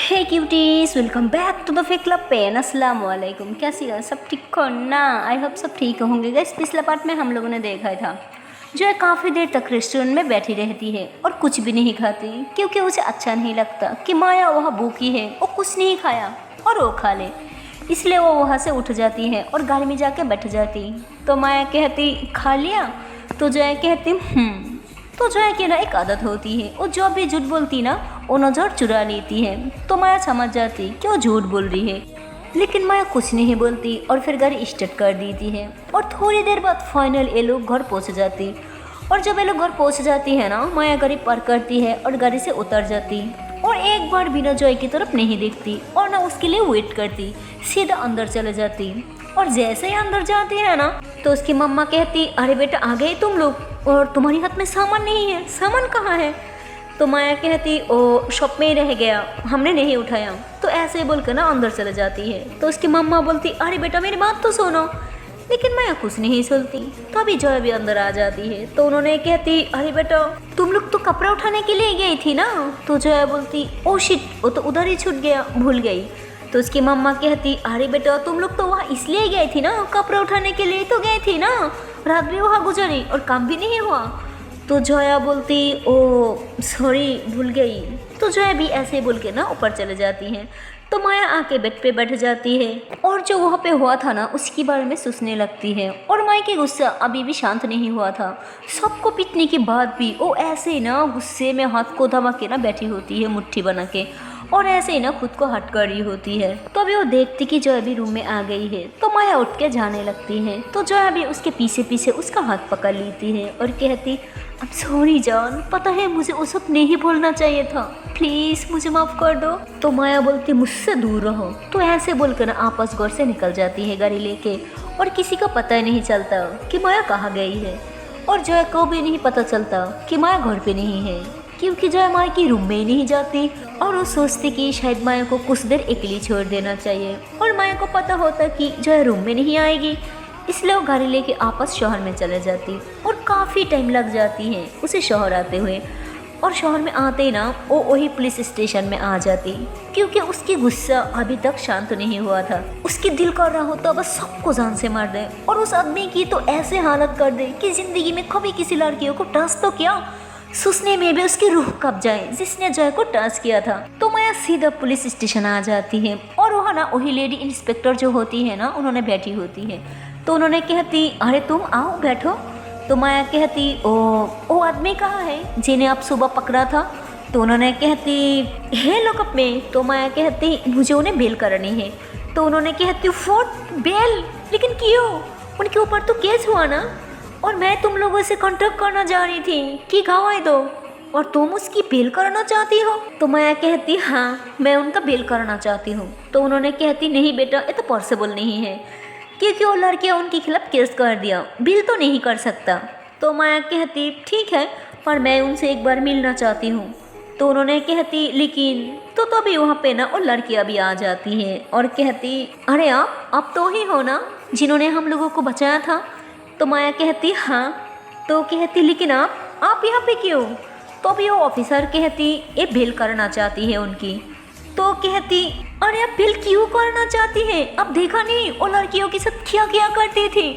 Hey cuties, welcome back to the fake club pen. अस्सलाम वालेकुम। कैसी हो? सब ठीक हो ना? आई होप सब ठीक होंगे। गाइस, पिछले पार्ट में हम लोगों ने देखा था जो है काफ़ी देर तक रेस्टोरेंट में बैठी रहती है और कुछ भी नहीं खाती क्योंकि उसे अच्छा नहीं लगता कि माया वह भूखी है और कुछ नहीं खाया और वो खा ले। इसलिए वो वहाँ से उठ जाती है और गाड़ी में जाके बैठ जाती। तो माया कहती खा लिया? तो जो है कहती तो जो है कि ना एक आदत होती है, वो जो भी झूठ बोलती ना वो नज़र चुरा लेती है। तो माया समझ जाती कि वो झूठ बोल रही है, लेकिन माया कुछ नहीं बोलती और फिर गाड़ी स्टार्ट कर देती है। और थोड़ी देर बाद फाइनल ये लोग घर पहुंच जाती। और जब ये लोग घर पहुंच जाती है ना, माया गाड़ी पार्क करती है और गाड़ी से उतर जाती और एक बार बिना जॉय की तरफ नहीं देखती और ना उसके लिए वेट करती, सीधा अंदर चले जाती। और जैसे ही अंदर जाती है ना तो उसकी मम्मा कहती, अरे बेटा आ गए तुम लोग और तुम्हारे हाथ में सामान नहीं है, सामान कहाँ है? तो माया कहती ओ शॉप में ही रह गया, हमने नहीं उठाया। तो ऐसे बोल कर ना अंदर चले जाती है। तो उसकी मम्मा बोलती, अरे बेटा मेरी बात तो सुनो। लेकिन माया कुछ नहीं सुनती। तो अभी जॉय भी अंदर आ जाती है। तो उन्होंने कहती, अरे बेटा तुम लोग तो कपड़ा उठाने के लिए गई थी ना? तो जॉय बोलती, ओ शिट, वो तो उधर ही छूट गया, भूल गई। तो उसकी मम्मा कहती, अरे बेटा तुम लोग तो वहाँ इसलिए गए थी ना, कपड़ा उठाने के लिए तो गए थी ना, रात भी वहाँ गुजरी और काम भी नहीं हुआ। तो जोया बोलती, ओ सॉरी भूल गई। तो जोया भी ऐसे बोल के ना ऊपर चले जाती हैं। तो माया आके बेड पे बैठ जाती है और जो वहाँ पे हुआ था ना उसके बारे में सोचने लगती है। और माया की गुस्सा अभी भी शांत नहीं हुआ था। सबको पीटने के बाद भी वो ऐसे ही ना गुस्से में हाथ को दबा के ना बैठी होती है, मुट्ठी बना के, और ऐसे ही ना खुद को हट कर रही होती है। तो अभी वो देखती कि जोया भी रूम में आ गई है। तो माया उठ के जाने लगती है। तो जोया भी उसके पीछे पीछे उसका हाथ पकड़ लेती है और कहती, अब सॉरी जान, पता है मुझे वो सब नहीं बोलना चाहिए था, प्लीज मुझे माफ कर दो। तो माया बोलती, मुझसे दूर रहो। तो ऐसे बोलकर आपस घर से निकल जाती है गाड़ी लेके और किसी को पता ही नहीं चलता कि माया कहाँ गई है। और जोया को भी नहीं पता चलता कि माया घर पे नहीं है क्योंकि जोया माया की रूम में ही नहीं जाती। और वो सोचती कि शायद माया को कुछ देर अकेली छोड़ देना चाहिए। और माया को पता होता कि जोया रूम में नहीं आएगी, इसलिए वो गाड़ी लेके आपस शहर में चले जाती। और काफ़ी टाइम लग जाती है उसे शहर आते हुए। और शहर में आते ही ना वो वही पुलिस स्टेशन में आ जाती क्योंकि उसकी गुस्सा अभी तक शांत नहीं हुआ था। उसकी दिल कर रहा होता बस सबको जान से मार दे और उस आदमी की तो ऐसे हालत कर दे कि जिंदगी में कभी किसी लड़कियों को टच तो क्या, सोचने में भी उसकी रूह कब जाए जिसने जय को टच किया था। तो माया सीधा पुलिस स्टेशन आ जाती है और वहाँ ना वही लेडी इंस्पेक्टर जो होती है ना उन्होंने बैठी होती है। तो उन्होंने कहती, अरे तुम आओ बैठो। तो माया कहती, ओ आदमी कहाँ है जिन्हें आप सुबह पकड़ा था? तो उन्होंने कहती, है लॉकअप में। तो माया कहती, मुझे उन्हें बेल करनी है। तो उन्होंने कहती, व्हाट बेल? लेकिन क्यों? उनके ऊपर तो केस हुआ ना, और मैं तुम लोगों से कॉन्ट्रैक्ट करना चाह रही थी कि गवाही दो और तुम उसकी बेल करना चाहती हो? तो माया कहती, हाँ मैं उनका बेल करना चाहती हूँ। तो उन्होंने कहती, नहीं बेटा ये तो पॉसिबल नहीं है क्योंकि वो लड़कियाँ उनके खिलाफ केस कर दिया, बिल तो नहीं कर सकता। तो माया कहती, ठीक है पर मैं उनसे एक बार मिलना चाहती हूँ। तो उन्होंने कहती, लेकिन तो तभी वहाँ पे ना वो लड़कियाँ भी आ जाती हैं और कहती, अरे आप तो ही हो ना जिन्होंने हम लोगों को बचाया था? तो माया कहती, हाँ। तो कहती, लेकिन आप यहाँ पे क्यों? तो अभी वो ऑफिसर कहती, ये बेल करना चाहती है उनकी। तो कहती, अरे आप बेल क्यों करना चाहती है? अब देखा नहीं वो लड़कियों के साथ क्या क्या करती थी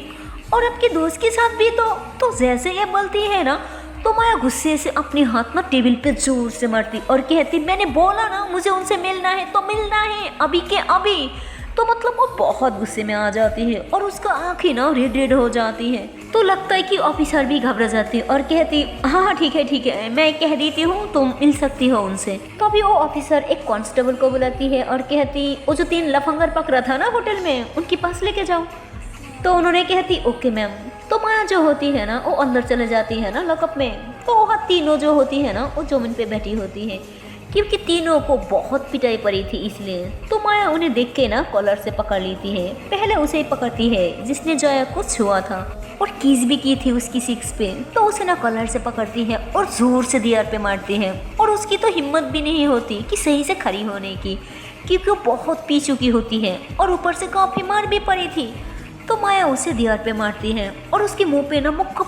और आपके दोस्त के साथ भी। तो जैसे ये बोलती है ना तो माया गुस्से से अपने हाथ ना टेबल पे जोर से मारती और कहती, मैंने बोला ना मुझे उनसे मिलना है तो मिलना है अभी के अभी। तो मतलब वो बहुत गुस्से में आ जाती है और उसका आँखें ना रेड रेड हो जाती है। तो लगता है कि ऑफिसर भी घबरा जाती है और कहती, हाँ ठीक है मैं कह देती हूँ तुम मिल सकती हो उनसे। तो अभी वो ऑफिसर एक कांस्टेबल को बुलाती है और कहती, वो जो 3 लफंगर पकड़ा था ना होटल में उनके पास लेके जाओ। तो उन्होंने कहती, ओके मैम। तो माया जो होती है ना वो अंदर चले जाती है ना लॉकअप में। तो वहाँ तीनों जो होती है ना वो जमीन पे बैठी होती है क्योंकि तीनों को बहुत पिटाई पड़ी थी इसलिए। तो माया उन्हें देख के ना कॉलर से पकड़ लेती है। पहले उसे ही पकड़ती है जिसने जोया को छुआ था और किस भी की थी उसकी सिक्स पे। तो उसे ना कॉलर से पकड़ती है और जोर से दीवार पे मारती है और उसकी तो हिम्मत भी नहीं होती कि सही से खड़ी होने की क्योंकि वो बहुत पी चुकी होती है और ऊपर से काफी मार भी पड़ी थी। तो माया उसे दीवार पे मारती है और उसके मुंह पे ना मुक्का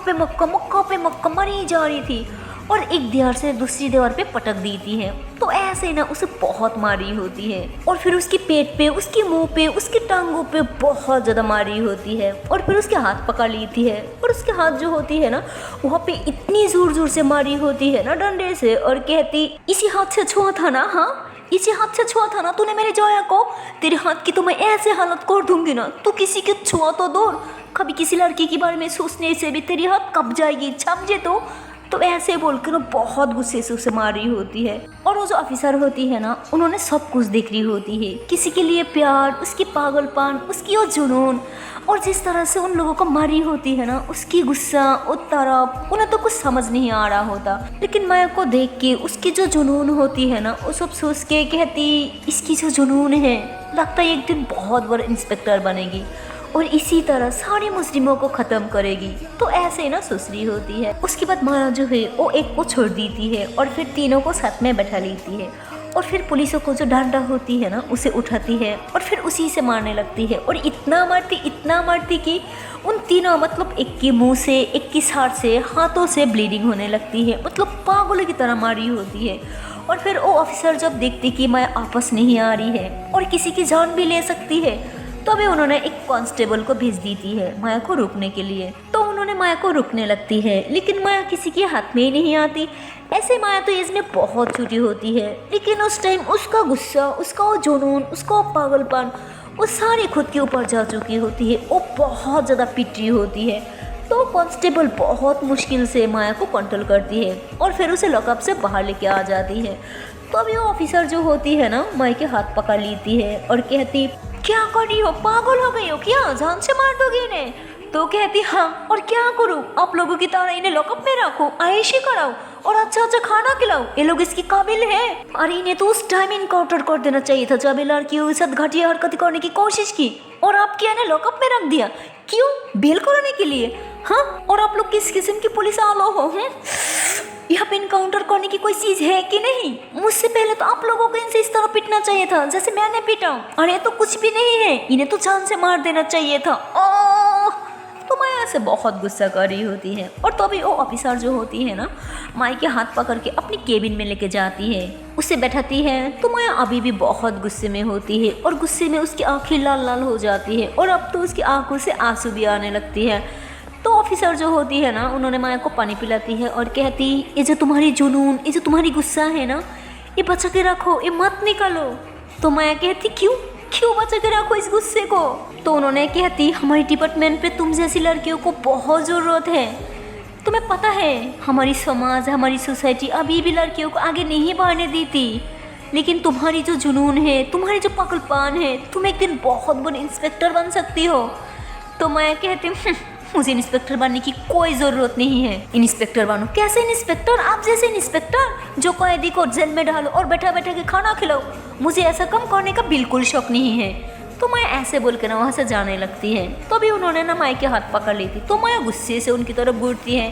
पे मुक्का मरी जा रही थी और एक दीवार से दूसरी दीवार पे पटक देती है। तो ऐसे ना उसे बहुत मारी होती है और फिर उसके पेट पे, उसके मुंह पे, उसके टांगों पे बहुत ज्यादा मारी होती है और फिर उसके हाथ पकड़ लेती है और उसके हाथ जो होती है ना वहाँ पे इतनी जोर जोर से मारी होती है ना डंडे से, और कहती इसी हाथ से छुआ था ना, हाँ इसी हाथ से छुआ था ना तूने मेरे जोया को, तेरे हाथ की तो मैं ऐसे हालत कर दूंगी ना, तू किसी के छुआ तो दूर, कभी किसी लड़की के बारे में सोचने से भी तेरी हाथ कब जाएगी, समझे तो ऐसे बोलकर ना बहुत गुस्से से उसे मार रही होती है। और वो जो ऑफिसर होती है ना उन्होंने सब कुछ देख रही होती है, किसी के लिए प्यार, उसकी पागलपन, उसकी वो जुनून, और जिस तरह से उन लोगों को मारी होती है ना उसकी गुस्सा और तरफ, उन्हें तो कुछ समझ नहीं आ रहा होता। लेकिन माया को देख के उसकी जो जुनून होती है ना वो सब सोच के कहती इसकी जो जुनून है लगता है एक दिन बहुत बड़ा इंस्पेक्टर बनेगी और इसी तरह सारे मुस्लिमों को ख़त्म करेगी। तो ऐसे ना सुसरी होती है। उसके बाद माया जो है वो एक को छोड़ देती है और फिर तीनों को साथ में बैठा लेती है और फिर पुलिसों को जो डांडा होती है ना उसे उठाती है और फिर उसी से मारने लगती है और इतना मारती कि उन तीनों मतलब एक के मुंह से, एक की सार से, हाथों से ब्लीडिंग होने लगती है, मतलब पागलों की तरह मारी होती है। और फिर वो ऑफिसर जब देखती कि माया आपस नहीं आ रही है और किसी की जान भी ले सकती है तो अभी उन्होंने एक कांस्टेबल को भेज दी है माया को रोकने के लिए। तो उन्होंने माया को रोकने लगती है लेकिन माया किसी के हाथ में ही नहीं आती। ऐसे माया तो एज में बहुत छोटी होती है लेकिन उस टाइम उसका गुस्सा, उसका वो जुनून, उसका वो पागलपन, वो सारी खुद के ऊपर जा चुकी होती है। वो बहुत ज़्यादा पिट रही होती है। तो कांस्टेबल बहुत मुश्किल से माया को कंट्रोल करती है और फिर उसे लॉकअप से बाहर लेके आ जाती है। तो अभी वो ऑफिसर जो होती है ना माया के हाथ पकड़ लेती है और कहती क्या कर रही हो, पागल हो गई हो क्या, जान से मार दोगे इन्हें। तो कहती हाँ और क्या करूँ, आप लोगों की तरह इन्हें लॉकअप में रखो, आयशी कराओ और अच्छा अच्छा खाना खिलाओ, ये लोग इसकी काबिल है। अरे इन्हें तो उस टाइम इनकाउंटर कर देना चाहिए था जब ये लड़कियों के साथ घटिया हरकत करने की कोशिश की और आपके इन्हें लॉकअप में रख दिया, क्यों, बेल कराने के लिए। हाँ, और आप लोग किस किस्म की पुलिस आलो हो हैं, यहाँ पे इनकाउंटर करने की कोई चीज है कि नहीं। मुझसे पहले तो आप लोगों को इनसे इस तरह पीटना चाहिए था जैसे मैंने पीटा। अरे तो कुछ भी नहीं है, इन्हें तो जान से मार देना चाहिए था। तो माया से बहुत गुस्सा कर रही होती है और तो अभी वो ऑफिसर जो होती है ना माया के हाथ पकड़ के अपनी केबिन में लेके जाती है, उसे बैठाती है। तो माया अभी भी बहुत गुस्से में होती है और गुस्से में उसकी आंखें लाल लाल हो जाती है और अब तो उसकी आंखों से आंसू भी आने लगती है। तो ऑफिसर जो होती है ना उन्होंने माया को पानी पिलाती है और कहती ये जो तुम्हारी जुनून, ये जो तुम्हारी गुस्सा है ना ये बचा के रखो, ये मत निकालो। तो माया कहती क्यों बचा के रखो इस गुस्से को। तो उन्होंने कहती हमारी डिपार्टमेंट पे तुम जैसी लड़कियों को बहुत ज़रूरत है। तुम्हें पता है हमारी समाज, हमारी सोसाइटी अभी भी लड़कियों को आगे नहीं बढ़ने देती, लेकिन तुम्हारी जो जुनून है, तुम्हारी जो पागलपन है, तुम एक दिन बहुत बड़े इंस्पेक्टर बन सकती हो। तो मैं कहती मुझे इंस्पेक्टर बनने की कोई ज़रूरत नहीं है। इंस्पेक्टर बनो, कैसे इंस्पेक्टर, आप जैसे इंस्पेक्टर जो कैदी को जेल में डालो और बैठा बैठा के खाना खिलाओ, मुझे ऐसा कम करने का बिल्कुल शौक नहीं है। तो माया ऐसे बोल के ना वहाँ से जाने लगती है। तो अभी उन्होंने ना माया के हाथ पकड़ ली थी तो माया गुस्से से उनकी तरफ घूरती है।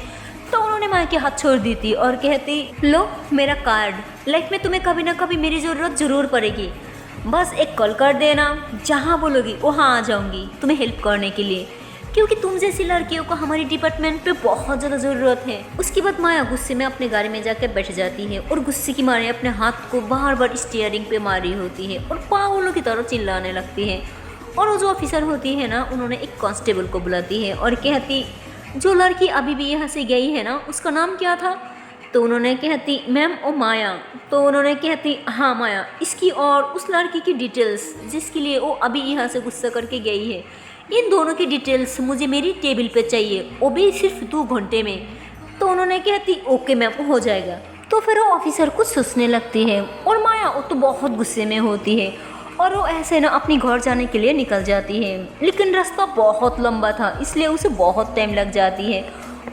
तो उन्होंने माया के हाथ छोड़ दी थी और कहती लो मेरा कार्ड, लाइफ में तुम्हें कभी ना कभी मेरी ज़रूरत ज़रूर पड़ेगी, बस एक कॉल कर देना, जहाँ बोलोगी वहाँ आ जाऊँगी तुम्हें हेल्प करने के लिए, क्योंकि तुम जैसी लड़कियों को हमारी डिपार्टमेंट पे बहुत ज़्यादा ज़रूरत है। उसके बाद माया गुस्से में अपने गाड़ी में जाकर बैठ जाती है और गुस्से की मारे अपने हाथ को बार बार स्टीयरिंग पे मारी होती है और पागलों की तरह चिल्लाने लगती है। और वो जो ऑफिसर होती है ना उन्होंने एक कांस्टेबल को बुलाती है और कहती जो लड़की अभी भी यहाँ से गई है ना उसका नाम क्या था। तो उन्होंने कहती मैम ओ माया। तो उन्होंने कहती हाँ माया, इसकी और उस लड़की की डिटेल्स जिसके लिए वो अभी यहाँ से गुस्सा करके गई है, इन दोनों की डिटेल्स मुझे मेरी टेबल पे चाहिए, वो भी सिर्फ 2 घंटे में। तो उन्होंने कहती ओके मैम हो जाएगा। तो फिर वो ऑफिसर कुछ सोचने लगती है और माया वो तो बहुत गुस्से में होती है और वो ऐसे ना अपनी घर जाने के लिए निकल जाती है, लेकिन रास्ता बहुत लंबा था इसलिए उसे बहुत टाइम लग जाती है।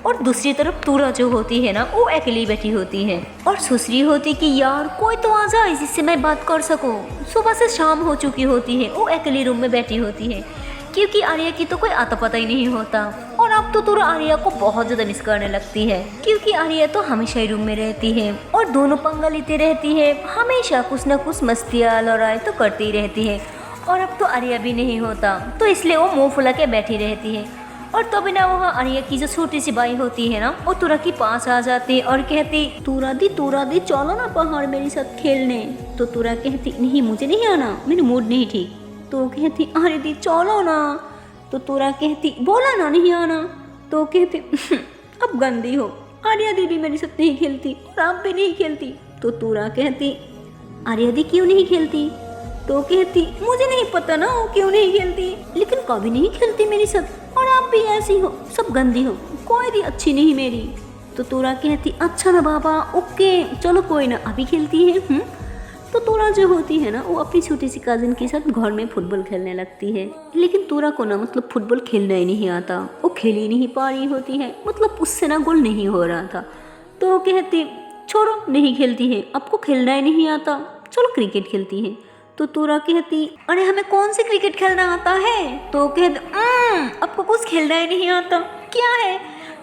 और दूसरी तरफ तूरा जो होती है ना वो अकेली बैठी होती है और सोच रही होती कि यार कोई तो आ जाए जिससे मैं बात कर सकूं। सुबह से शाम हो चुकी होती है, वो अकेली रूम में बैठी होती है क्योंकि आर्या की तो कोई आता पता ही नहीं होता। और अब तो तूरा आर्या को बहुत ज़्यादा मिस करने लगती है क्योंकि आर्या तो हमेशा ही रूम में रहती है और दोनों पंगा लेती रहती है, हमेशा कुछ ना कुछ मस्तियाँ लड़ाई तो करती रहती है। और अब तो आर्या भी नहीं होता तो इसलिए वो मुँह फुला के बैठी रहती है। और तभी ना वहाँ आर्या की जो छोटी सी बाई होती है ना, वो तुरा के पास आ जाती और कहती तुरा दी चलो ना पहाड़ मेरे साथ खेलने। तो तुरा कहती नहीं मुझे नहीं आना, मेरा मूड नहीं ठीक। तो कहती अरे दी चलो ना। तो तुरा कहती बोला ना नहीं आना। तो कहती अब गंदी हो, आर्या दी भी मेरे साथ नहीं खेलती और आप भी नहीं खेलती। तो तुरा कहती आर्या दी क्यों नहीं खेलती। तो कहती मुझे नहीं पता ना वो क्यों नहीं खेलती, लेकिन कभी नहीं खेलती मेरे साथ और आप भी ऐसी हो, सब गंदी हो, कोई भी अच्छी नहीं मेरी। तो तुरा कहती अच्छा ना बाबा ओके चलो कोई ना अभी खेलती है। तो तुरा जो होती है ना वो अपनी छोटी सी कजिन के साथ घर में फुटबॉल खेलने लगती है, लेकिन तुरा को ना मतलब फुटबॉल खेलना ही नहीं आता, वो खेल ही नहीं पा रही होती है, मतलब उससे ना गोल नहीं हो रहा था। तो कहती छोड़ो नहीं खेलती है, आपको खेलना ही नहीं आता, चलो क्रिकेट खेलती है। तो तुरा कहती अरे हमें कौन से क्रिकेट खेलना आता है। तो कहती आपको कुछ खेलना ही नहीं आता, क्या है।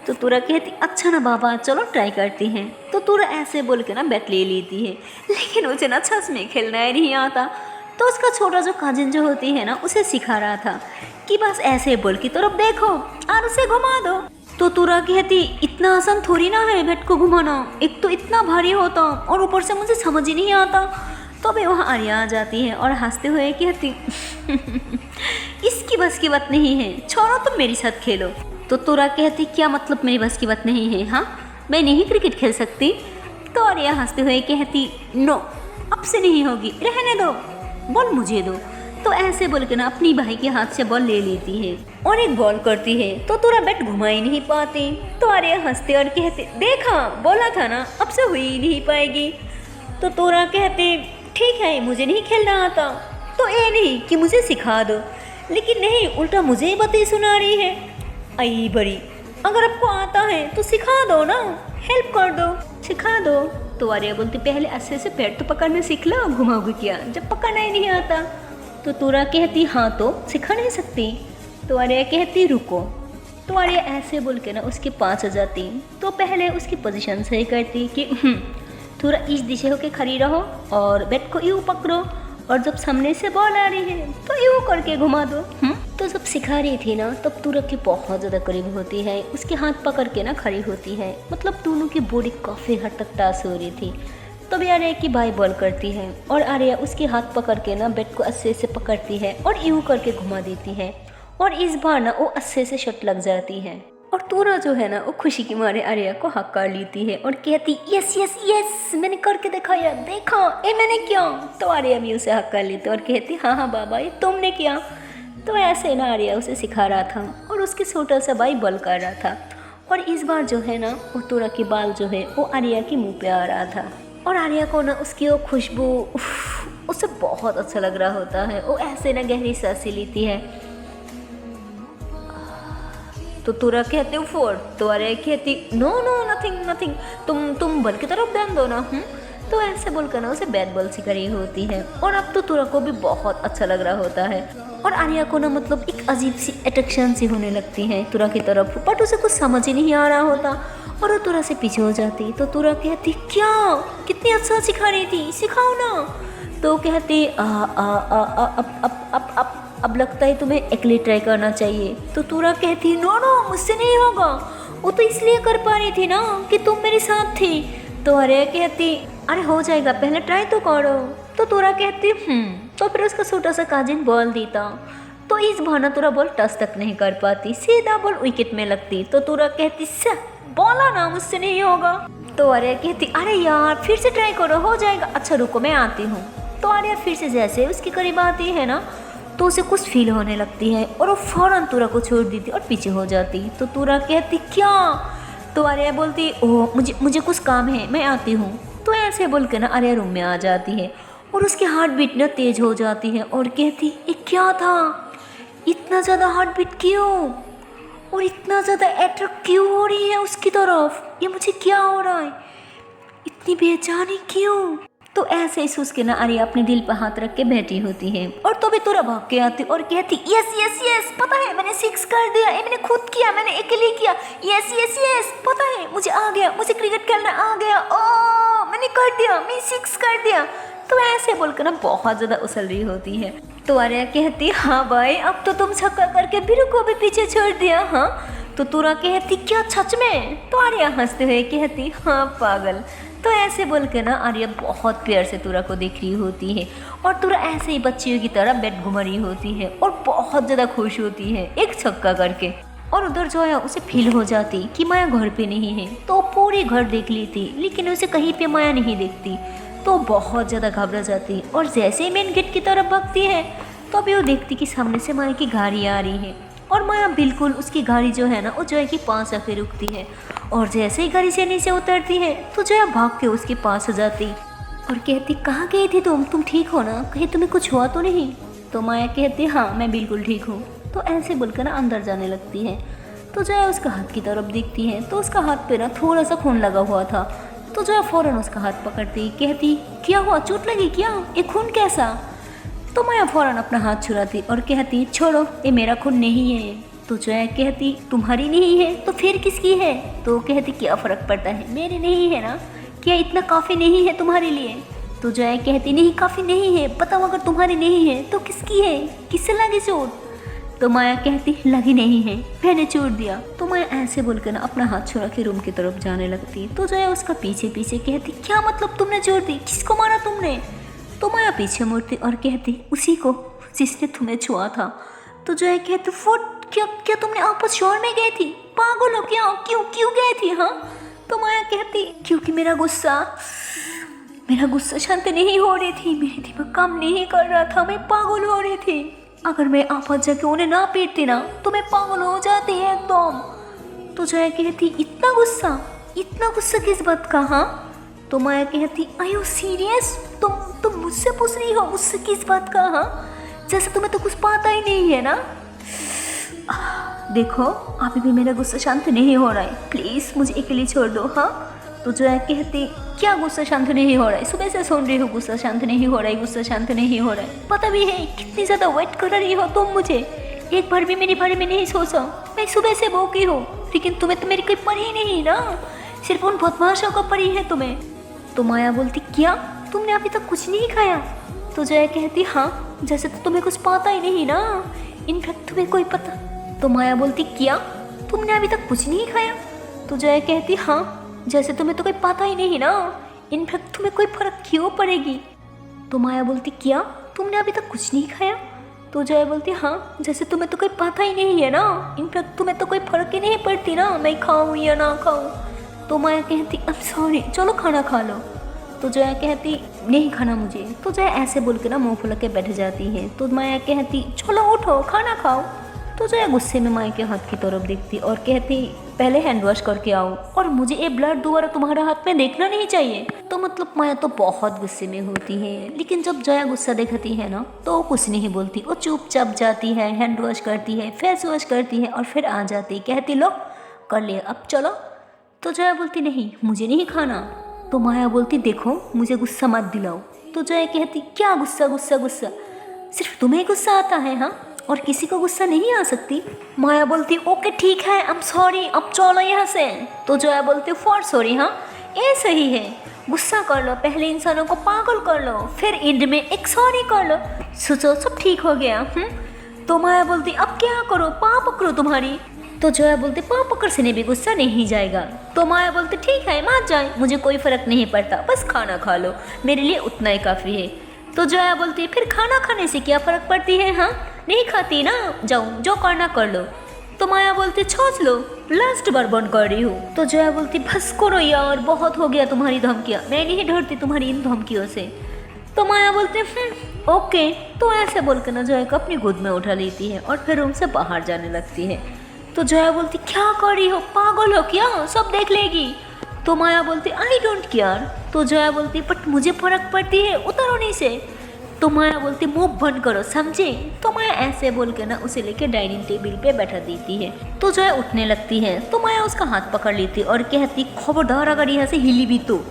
तो तुरा कहती अच्छा ना बाबा चलो ट्राई करती हैं। तो तुरा ऐसे बोल के ना बैट ले लेती है, लेकिन उसे ना सच में खेलना ही नहीं आता। तो उसका छोटा जो कजिन जो होती है ना उसे सिखा रहा था कि बस ऐसे बोल की तरफ देखो और उसे घुमा दो। तो तुरा कहती इतना आसान थोड़ी ना है बैट को घुमाना, एक तो इतना भारी होता और ऊपर से मुझे समझ ही नहीं आता। तो अभी वहाँ आर्या आ जाती है और हंसते हुए कहती इसकी बस की बात नहीं है, छोड़ो तुम मेरे साथ खेलो। तो तुरा कहती क्या मतलब मेरी बस की बात नहीं है, हाँ मैं नहीं क्रिकेट खेल सकती। तो आर्या हंसते हुए कहती नो अब से नहीं होगी, रहने दो, बॉल मुझे दो। तो ऐसे बोल के ना अपनी भाई के हाथ से बॉल ले लेती है और एक बॉल करती है। तो तुरा बैट घुमा ही नहीं पाती। तो आर्या हंसते और कहते देखा बोला था ना अब से हुई ही नहीं पाएगी। तो तुरा कहते ठीक है मुझे नहीं खेलना आता, तो ये नहीं कि मुझे सिखा दो, लेकिन नहीं उल्टा मुझे ही बातें सुना रही है। आई बड़ी अगर आपको आता है तो सिखा दो ना, हेल्प कर दो, सिखा दो। तो आर्या बोलती पहले अच्छे से पैर तो पकड़ना सीख लो, घुमाओगी क्या जब पकड़ना ही नहीं आता। तो तुरा कहती हाँ तो सिखा नहीं सकती। तो आर्या कहती रुको। तो आर्या ऐसे बोल के ना उसके पास आ जाती। तो पहले उसकी पोजीशन सही करती कि थोड़ा इस दिशा होके खड़ी रहो और बैट को यूँ पकड़ो और जब सामने से बॉल आ रही है तो यूँ करके घुमा दो। तो जब सिखा रही थी ना तब तुरा की बहुत ज़्यादा करीब होती है, उसके हाथ पकड़ के ना खड़ी होती है, मतलब दोनों की बॉडी काफ़ी हद तक टच हो रही थी। तभी आर्या की बाई बॉल करती है और आर्या उसके हाथ पकड़ के ना बैट को अच्छे से पकड़ती है और यूँ करके घुमा देती है और इस बार ना वो अच्छे से शॉट लग जाती है। और तुरा जो है ना वो खुशी के मारे आर्या को हक कर लेती है और कहती यस यस यस मैंने करके दिखाया, देखा ये मैंने किया। तो आर्या भी उसे हक कर लेती और कहती हाँ हाँ बाबा ये तुमने किया। तो ऐसे ना आर्या उसे सिखा रहा था और उसके छोटा सा भाई बॉल कर रहा था और इस बार जो है ना वो तुरा के बाल जो है वो आर्या के मुंह पे आ रहा था और आर्या को ना उसकी वो खुशबू उसे बहुत अच्छा लग रहा होता है। वो ऐसे ना गहरी सांसें लेती है। तो तुरा कहते फोर। तो आर्या कहती नो नो नथिंग नथिंग, तुम बल की तरफ ध्यान दो ना। तो ऐसे बोलकर ना उसे बैट बॉल सिखा रही होती है और अब तो तुरा को भी बहुत अच्छा लग रहा होता है और आर्या को ना मतलब एक अजीब सी अट्रैक्शन सी होने लगती है तुरा की तरफ, बट उसे कुछ समझ ही नहीं आ रहा होता और वो तुरा से पीछे हो जाती। तो तुरा कहती क्या कितनी अच्छा सिखा रही थी, सिखाओ ना। तो कहती अब लगता है तुम्हें अकेले ट्राई करना चाहिए। तो तुरा कहती नो नो मुझसे नहीं होगा, वो तो इसलिए कर पा रही थी ना कि तुम मेरे साथ थी। तो आर्या कहती अरे हो जाएगा पहले ट्राई तो करो। तो तुरा कहती तो फिर उसका छोटा सा काजिन बॉल देता। तो इस बहाना तुरा बॉल टच तक नहीं कर पाती, सीधा बॉल विकेट में लगती। तो तुरा कहती बोला ना मुझसे नहीं होगा। तो आर्या कहती अरे यार फिर से ट्राई करो हो जाएगा, अच्छा रुको मैं आती हूँ। तो आर्या फिर से जैसे उसके करीब आती है ना तो उसे कुछ फील होने लगती है और वो फौरन तुरा को छोड़ देती और पीछे हो जाती। तो तुरा कहती क्या। तो आर्या बोलती ओह मुझे कुछ काम है मैं आती हूँ। तो ऐसे बोल के ना आर्या रूम में आ जाती है और उसकी हार्ट बीट ना तेज हो जाती है और कहती ये क्या था, इतना ज़्यादा हार्ट बीट क्यों और इतना ज़्यादा अट्रैक्ट क्यों हो रही है उसकी तरफ, ये मुझे क्या हो रहा है, इतनी बेचैनी क्यों। तो ऐसे ही सोच के ना आर्या अपने दिल पर हाथ रख के बैठी होती है और तो भी तुरा भाग के आती और कहती यस यस यस पता है मैंने 6 कर दिया, ये मैंने खुद किया, मैंने अकेले किया, यस यस यस पता है मुझे आ गया, मुझे क्रिकेट खेलना आ गया, ओ मैंने कर दिया, मैं 6 कर दिया। तो ऐसे बोलकर ना बहुत ज़्यादा उछल रही होती है। तो आर्या कहती हाँ भाई, अब तो तुम छक्का करके बीरू को भी पीछे छोड़ दिया। हाँ तो तुरा कहती क्या सच में? तो आर्या हंसते हुए कहती हाँ पागल। तो ऐसे बोल के ना आर्या बहुत प्यार से तुरा को देख रही होती है और तुरा ऐसे ही बच्चियों की तरह बेड घुमा रही होती है और बहुत ज़्यादा खुश होती है एक छक्का करके। और उधर जोया उसे फील हो जाती कि माया घर पे नहीं है, तो पूरी घर देख लेती लेकिन उसे कहीं पे माया नहीं दिखती। तो बहुत ज़्यादा घबरा जाती और जैसे ही मेन गेट की तरफ भागती है तो अभी वो देखती कि सामने से माया की गाड़ी आ रही है और माया बिल्कुल उसकी गाड़ी जो है ना वो जोया के पास आके रुकती है। और जैसे ही गाड़ी से नीचे उतरती है तो जोया भाग के उसके पास आ जाती और कहती कहाँ गई थी तुम ठीक हो ना, कहीं तुम्हें कुछ हुआ तो नहीं? तो माया कहती हाँ मैं बिल्कुल ठीक हूँ। तो ऐसे बोलकर ना अंदर जाने लगती है। तो जोया उसका हाथ की तरफ देखती है तो उसका हाथ पे ना थोड़ा सा खून लगा हुआ था। तो जोया फ़ौरन उसका हाथ पकड़ती कहती क्या हुआ, चोट लगी क्या, ये खून कैसा? तो माया फ़ौरन अपना हाथ छुड़ाती और कहती छोड़ो ये मेरा खून नहीं है। तो जोया कहती तुम्हारी नहीं है तो फिर किसकी है? तो कहती क्या फ़र्क पड़ता है, मेरी नहीं है ना, क्या इतना काफ़ी नहीं है तुम्हारे लिए? तो जोया कहती नहीं काफ़ी नहीं है, बताओ अगर तुम्हारी नहीं है तो किसकी है, किससे लगी चोट? तो माया कहती लगी नहीं है, मैंने छोड़ दिया। तो माया ऐसे बोलकर ना अपना हाथ छोड़ा के रूम की तरफ जाने लगती। तो जोया उसका पीछे पीछे कहती क्या मतलब तुमने छोड़ दी, किसको मारा तुमने? तो माया पीछे मुड़ती और कहती उसी को जिसने तुम्हें छुआ था। तो जोया कहती फुट क्या तुमने आपस शोर में गई थी, पागल हो क्या, क्यों गई थी? हाँ तो माया कहती क्योंकि मेरा गुस्सा शांत नहीं हो रही थी, मेरे दिमाग काम नहीं कर रहा था, मैं पागल हो रही थी। अगर मैं आपस जाके उन्हें ना पीटती ना तो मैं पागल हो जाती है एकदम। तो जोया कहती इतना गुस्सा किस बात का? हाँ तो माया कहती आर यू सीरियस, तुम मुझसे पूछ रही हो मुझसे किस बात का? हाँ जैसे तुम्हें तो कुछ पता ही नहीं है ना। देखो अभी भी मेरा गुस्सा शांत नहीं हो रहा है, प्लीज़ मुझे अकेले छोड़ दो। हाँ तो जोया कहती क्या गुस्सा शांत नहीं हो रहा है, सुबह से सुन रही हो गुस्सा शांत नहीं हो रहा है, पता भी है कितनी ज़्यादा वेट कर रही हो तुम मुझे, एक बार भी मेरे बारे में नहीं सोचा। मैं सुबह से भूखी हूँ लेकिन तुम्हें तो मेरी कोई परी नहीं ना, सिर्फ उन बदमाशों का परी है तुम्हें। तो माया बोलती क्या तुमने अभी तक कुछ नहीं खाया? तो जोया कहती हाँ जैसे तो तुम्हें कुछ पता ही नहीं ना, इनफैक्ट तुम्हें कोई पता। तो माया बोलती क्या तुमने अभी तक कुछ नहीं खाया? तो जोया कहती हाँ जैसे तुम्हें तो कोई पता ही नहीं ना, इनफैक्ट तुम्हें कोई फर्क क्यों पड़ेगी? तो माया बोलती क्या तुमने अभी तक कुछ नहीं खाया? तो जोया बोलती हाँ जैसे तुम्हें तो कोई पता ही नहीं है ना, इनफैक्ट तुम्हें तो कोई फर्क ही नहीं पड़ती ना मैं खाऊं या ना खाऊं। तो माया कहती अब सॉरी चलो खाना खा लो। तो जोया कहती नहीं खाना मुझे। तो जोया ऐसे बोल के ना मुँह फुला के बैठ जाती है। तो माया कहती चलो उठो खाना खाओ। तो जोया गुस्से में माया के हाथ की तरफ देखती और कहती पहले हैंड वॉश करके आओ और मुझे ये ब्लड दोबारा तुम्हारे हाथ में देखना नहीं चाहिए। तो मतलब माया तो बहुत गुस्से में होती है, लेकिन जब जोया गुस्सा दिखाती है ना तो वो कुछ नहीं बोलती, वो चुपचाप जाती है, हैंड वॉश करती है, फेस वॉश करती है और फिर आ जाती, कहती लो कर लिया अब चलो। तो जोया बोलती नहीं मुझे नहीं खाना। तो माया बोलती देखो मुझे गुस्सा मत दिलाओ। तो जोया कहती क्या गुस्सा, सिर्फ तुम्हें गुस्सा आता है हाँ, और किसी को गुस्सा नहीं आ सकती। माया बोलती ओके ठीक है आई एम सॉरी अब चलो यहाँ से। तो जोया बोलती फॉर सॉरी हाँ ये सही है, गुस्सा कर लो, पहले इंसानों को पागल कर लो, फिर एंड में एक सॉरी कर लो, सोचो सब ठीक हो गया। तो माया बोलती अब क्या करो, पाँव पकड़ो तुम्हारी। तो जोया बोलती पाँव पकड़ से भी गुस्सा नहीं जाएगा। तो माया बोलती ठीक है मान जाए, मुझे कोई फ़र्क नहीं पड़ता, बस खाना खा लो, मेरे लिए उतना ही काफ़ी है। तो जोया बोलती फिर खाना खाने से क्या फ़र्क पड़ती है, हाँ नहीं खाती ना, जाओ जो करना कर लो। तो माया बोलती छोड़ लो, लास्ट बार बंद कर रही हूँ। तो जोया बोलती बस करो यार, बहुत हो गया तुम्हारी धमकियाँ, मैं नहीं डरती तुम्हारी इन धमकियों से। तो माया बोलती ओके। तो ऐसे बोलकर ना जोया को अपनी गोद में उठा लेती है और फिर रूम से बाहर जाने लगती है। तो जोया बोलती क्या कर रही हो, पागल हो क्या, सब देख लेगी। तो माया बोलती आई डोंट केयर। तो जोया बोलती बट मुझे फर्क पड़ती है, उतरो नीचे। तो माया बोलती मुंह बंद करो समझे। तो माया ऐसे बोल के ना उसे लेके डाइनिंग टेबल पे बैठा देती है। तो जोया उठने लगती है तो माया उसका हाथ पकड़ लेती और कहती खबरदार अगर यहाँ से हिली भी तो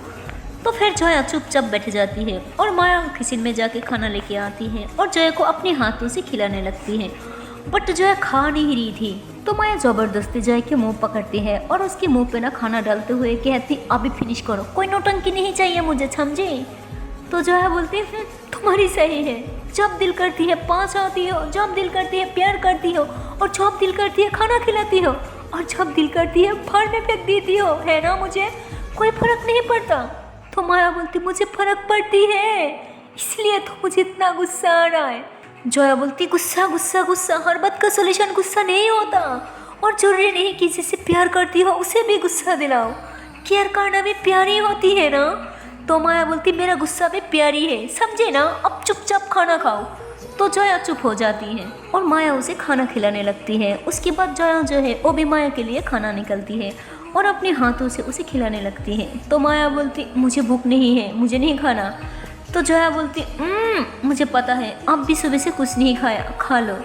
फिर जोया चुपचाप बैठ जाती है और माया किचन में जाके खाना लेके आती है और जोया को अपने हाथों से खिलाने लगती है। बट जोया खा नहीं रही थी। तो माया ज़बरदस्ती जोया के मुंह पकड़ती है और उसके मुंह पे ना खाना डालते हुए कहती अभी फिनिश करो, कोई नौटंकी नहीं चाहिए मुझे समझे। तो जोया बोलती तुम्हारी सही है, जब दिल करती है पास आती हो, जब दिल करती है प्यार करती हो, और जब दिल करती है खाना खिलाती हो, और जब दिल करती है बाहर में फेंक देती हो, है ना, मुझे कोई फर्क नहीं पड़ता। तो माया बोलती मुझे फर्क पड़ती है, इसलिए तो मुझे इतना गुस्सा आ रहा है। जोया बोलती गुस्सा गुस्सा गुस्सा, हर बात का सोल्यूशन गुस्सा नहीं होता, और जरूरी नहीं कि जिससे प्यार करती हो उसे भी गुस्सा दिलाओ, केयर करना भी प्यारी होती है ना। तो माया बोलती मेरा गुस्सा भी प्यारी है, समझे ना, अब चुपचाप खाना खाओ। तो जोया चुप हो जाती है और माया उसे खाना खिलाने लगती है। उसके बाद जोया जो है वो भी माया के लिए खाना निकलती है और अपने हाथों से उसे खिलाने लगती है। तो माया बोलती मुझे भूख नहीं है, मुझे नहीं खाना। तो जोया बोलती मुझे पता है, अब भी सुबह से कुछ नहीं खाया, खा लो।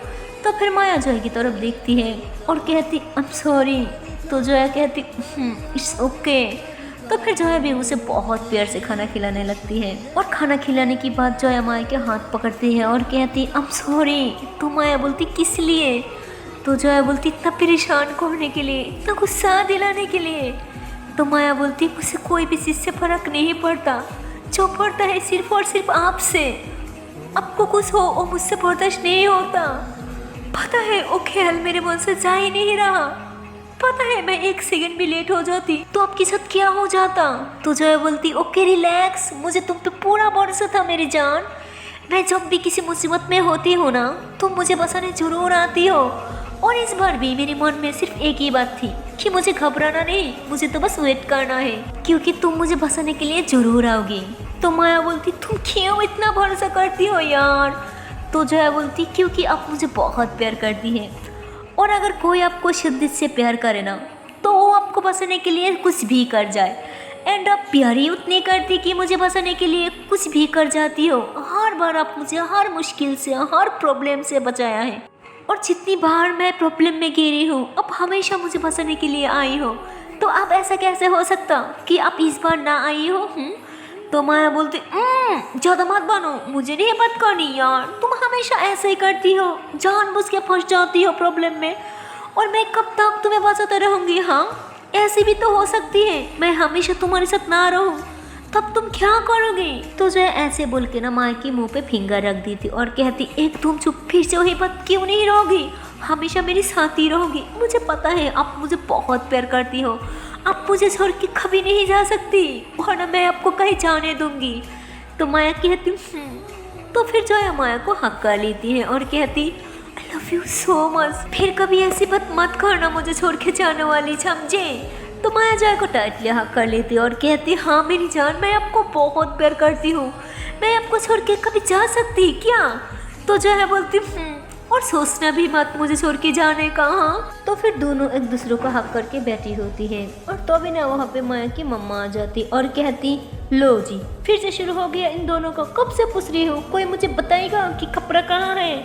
तो फिर माया जोया की तरफ देखती है और कहती आई एम सॉरी। तो जोया कहती इट्स ओके। तो फिर जोया भी उसे बहुत प्यार से खाना खिलाने लगती है, और खाना खिलाने के बाद जोया माया के हाथ पकड़ती है और कहती आई एम सॉरी। तो माया बोलती किस लिए? तो जोया बोलती इतना परेशान करने के लिए, इतना गुस्सा दिलाने के लिए। तो माया बोलती मुझे कोई भी चीज़ से फर्क नहीं पड़ता, जो पड़ता है सिर्फ और सिर्फ आपसे। आपको कुछ हो वो मुझसे बर्दाश्त नहीं होता, पता है वो ख्याल मेरे मन से जा ही नहीं रहा। पता है मैं एक सेकंड भी लेट हो जाती तो आपके साथ क्या हो जाता। तो जोया बोलती ओके रिलैक्स, मुझे तुम पे पूरा भरोसा था मेरी जान। मैं जब भी किसी मुसीबत में होती हूँ ना, तुम मुझे बचाने जरूर आती हो। और इस बार भी मेरे मन में सिर्फ एक ही बात थी कि मुझे घबराना नहीं, मुझे तो बस वेट करना है, क्योंकि तुम मुझे बचाने के लिए जरूर आओगी। तो माया बोलती तुम क्यों इतना भरोसा करती हो यार। तो जोया बोलती क्योंकि आप मुझे बहुत प्यार करती है, और अगर कोई आपको शिद्दत से प्यार करे ना तो वो आपको बचाने के लिए कुछ भी कर जाए। एंड आप प्यार ही उतनी करती कि मुझे बचाने के लिए कुछ भी कर जाती हो। हर बार आप मुझे हर मुश्किल से, हर प्रॉब्लम से बचाया है, और जितनी बार मैं प्रॉब्लम में गिरी हूँ आप हमेशा मुझे बचाने के लिए आई हो। तो अब ऐसा कैसे हो सकता कि आप इस बार ना आई हो? तो माया बोलती ज़्यादा मत बनो, मुझे नहीं बात करनी यार, तुम हमेशा ऐसे ही करती हो, जानबूझ के फंस जाती हो प्रॉब्लम में, और मैं कब तक तुम्हें बचाते रहूँगी। हाँ ऐसी भी तो हो सकती है मैं हमेशा तुम्हारे साथ ना रहूँ, तब तुम क्या करोगे? तो जो ऐसे बोल के ना माया की मुँह पे फिंगर रख दी थी और कहती एक तुम चुप फिर से वही बात क्यों नहीं रहोगी, हमेशा मेरी साथ ही रहोगी। मुझे पता है आप मुझे बहुत प्यार करती हो, आप मुझे छोड़ के कभी नहीं जा सकती, और ना मैं आपको कहीं जाने दूंगी। तो माया कहती तो फिर जोया माया को हक कर लेती है और कहती I love you so much, फिर कभी ऐसी बात मत करना मुझे छोड़ के जाने वाली, समझे। तो माया जोया को टाइटली हक कर लेती है और कहती हाँ मेरी जान, मैं आपको बहुत प्यार करती हूँ, मैं आपको छोड़ के कभी जा सकती क्या? तो जोया बोलती और सोचना भी मत मुझे छोड़ के जाने का। हाँ तो फिर दोनों एक दूसरे को हक करके बैठी होती है, और तो भी ना वहाँ पे माया की मम्मा आ जाती और कहती लो जी फिर से शुरू हो गया इन दोनों का, कब से पूछ रही हूँ, कोई मुझे बताएगा कि कपड़ा कहाँ है?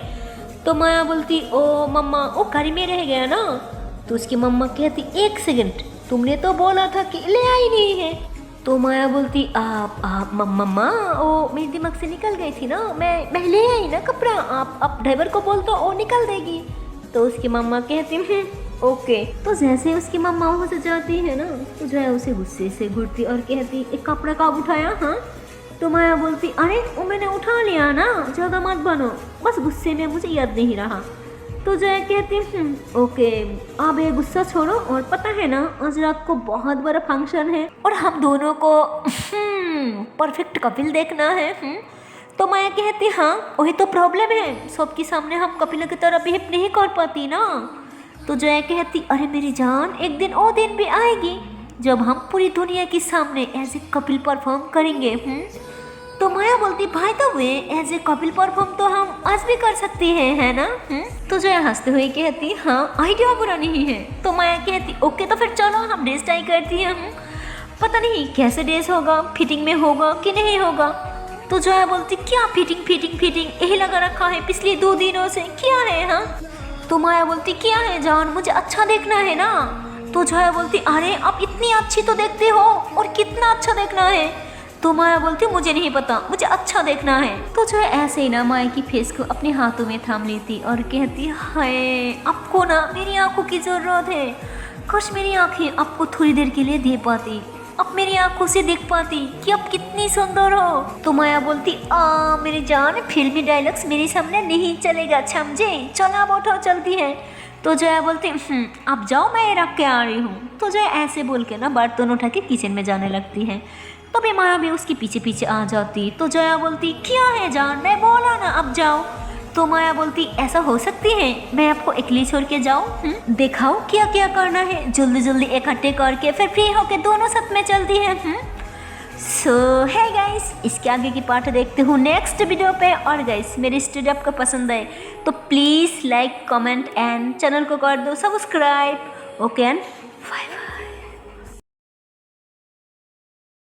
तो माया बोलती ओ मम्मा वो घर में रह गया ना। तो उसकी मम्मा कहती एक सेकंड, तुमने तो बोला था कि ले आई नहीं है। तो माया बोलती आप मम्मा वो मेरे दिमाग से निकल गई थी ना, मैं ले आई ना कपड़ा, आप ड्राइवर को बोल तो वो निकल देगी। तो उसकी मम्मा कहती ओके। तो जैसे उसकी मम्मा वहाँ से जाती है ना, तो जो है उसे गुस्से से घूरती और कहती एक कपड़ा कब उठाया? हाँ तो माया बोलती अरे वो मैंने उठा लिया ना, ज़्यादा मत बनो, बस गुस्से में मुझे याद नहीं रहा। तो जया कहती ओके अब ये गुस्सा छोड़ो, और पता है ना आज रात को बहुत बड़ा फंक्शन है और हम दोनों को परफेक्ट कपिल देखना है। तो माया कहती हाँ वही तो प्रॉब्लम है, सबके सामने हम कपिलों की तरह बिहेव नहीं कर पाती ना। तो जया कहती अरे मेरी जान एक दिन वो दिन भी आएगी जब हम पूरी दुनिया के सामने एज ए कपिल परफॉर्म करेंगे। तो माया बोलती भाई तो way as a Kapil perform तो हम आज भी कर सकते हैं, है ना? तो जो हंसते हुए कहती हाँ आइडिया बुरा नहीं है। तो माया कहती ओके तो फिर चलो हम ड्रेस ट्राई करती हैं। पता नहीं कैसे ड्रेस होगा, फिटिंग में होगा कि नहीं होगा। तो जोया बोलती क्या फिटिंग यही लगा रखा है पिछले 2 दिनों से, क्या है? हाँ तो माया बोलती क्या है जान, मुझे अच्छा देखना है ना। तो जोया बोलती अरे आप इतनी अच्छी तो देखते हो और कितना अच्छा देखना है। तो माया बोलती मुझे नहीं पता, मुझे अच्छा देखना है। तो जो है ऐसे ही ना माया की फेस को अपने हाथों में थाम लेती और कहती हाय आपको ना मेरी आंखों की ज़रूरत है, काश मेरी आंखें आपको थोड़ी देर के लिए दे पाती, अब मेरी आंखों से देख पाती कि अब कितनी सुंदर हो। तो माया बोलती मेरी जान, फिल्मी डायलॉग्स मेरे सामने नहीं चलेगा, समझे? चलो अब उठो, चलती है। तो जया बोलती अब जाओ, मैं रख के आ रही हूँ। तो जया ऐसे बोल के ना बर्तन उठा के किचन में जाने लगती है। तभी माया भी उसके पीछे पीछे आ जाती। तो जया बोलती क्या है जान, मैं बोला ना अब जाओ। तो माया बोलती ऐसा हो सकती है मैं आपको अकेली छोड़ के जाऊँ? दिखाओ क्या क्या करना है, जल्दी जल्दी इकट्ठे करके फिर फ्री होके दोनों साथ में चलती है। सो है गाइस, इसके आगे की पार्ट देखते हूँ नेक्स्ट वीडियो पे। और गाइस मेरी स्टोरी आपको पसंद आए तो please like, comment and channel को कर दो subscribe. Okay and bye bye.